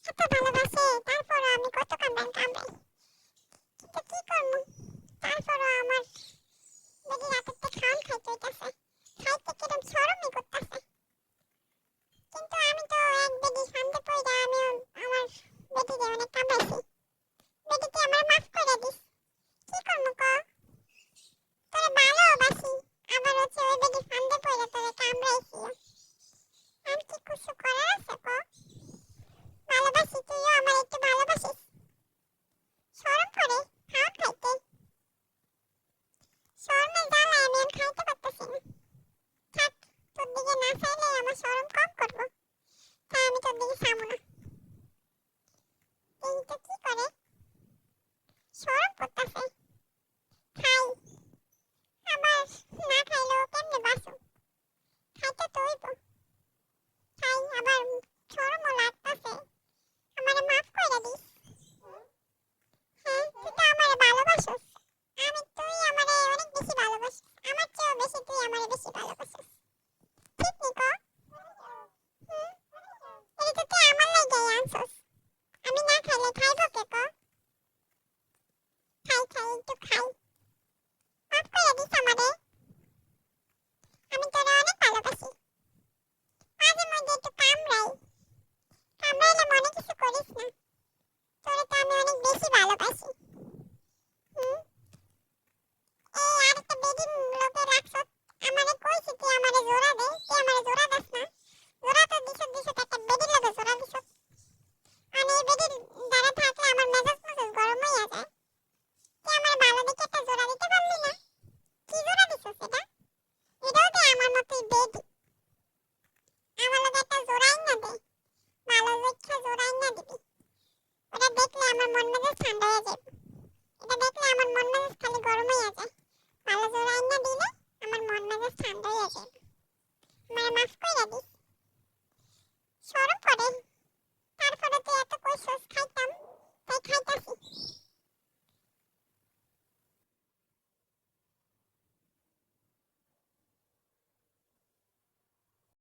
এত ভালোবাসে তারপরও আমি কত কামড়াই কামড়াই, কিন্তু কি করবো, তারপরও আমার বেটি রাতেরতে খাওয়ান খাইতে হইতাছে, খাইতে কিরম শরমই করতাছে। কিন্তু আমি তো এক বেটি ফান্দে পইরা আমিও আমার বেটিকে অনেক কামড়াইছি। বেটি তুই আমার মাফ করে দিস, কি করবো ক? তোরে ভালোবাসি, আবার হচ্ছে ওই বেটি ফান্দে পইরা তোরে কামড়াইছি। আমি কি কিছু করার আছে ক? ভালোবাসি, তুইও আমার একটু ভালোবাসিস। শরম করে খাওয়ান খাইতে, শরমের জ্বালায় আমি আর খাইতে পারতেছি না। থাক, তোর দিকে না চাইলে আমার শরম কম করবো, তাই আমি তোর দিকে চাবো না। এই তো কি করে, শরম করতেছে। খাই, আবার না খাইলেও কেমনে বাঁচো, খাইতে তো হইব। খাই, আবার শরমও লাগতেছে। আমারে মাফ করে দিস। হ্যাঁ, তুই তো আমারে ভালোবাসিস। তুই আমারে অনেক বেশি ভালোবাসিস, আমার চেয়েও বেশি তুই আমারে বেশি ভালোবাসিস, ঠিক নি ক? হুম, এটা তো তুই আমার লাইগাই আনছস, আমি না খাইলে খাইবো কে ক? খাই খাই, একটু খাই, মাফ করে দিস আমারে। আমি তোরে অনেক ভালোবাসি, মাঝে মধ্যে একটু কামড়াই, কামড়াইলে মনে কিছু করিস না, তোরে তো আমি অনেক বেশি ভালোবাসি। হুম, এই আরেকটা বেডিং লোকে রাখছস, আমারে কইছি তুই আমারে জোড়া দে, তুই আমারে জোড়া দাস না। জোড়া তো দিছ একটা বেডির লগে জোড়া দিছ, মানে এই বেডির দ্বারা থাকলে আমার মেজাজ মেজাজ গরম হইয়া যায়। তুই আমার ভালো দেখে একটা জোড়া দিতে পারলি না? কি জোড়া দিছস এটা? এটাও দে আমার মতোই বেডি, আমার লগে একটা জোড়াই না দে, ভালো দেখে জোড়াই না দিবি। ওটা দেখলে আমার মন মেজাজ ঠান্ডা হয়ে যাবে, এটা দেখলে আমার মন মেজাজ খালি গরম হইয়া যায়। ভালো জোড়াই না দিলে আমার মন মেজাজ ঠান্ডা হয়ে যাবে।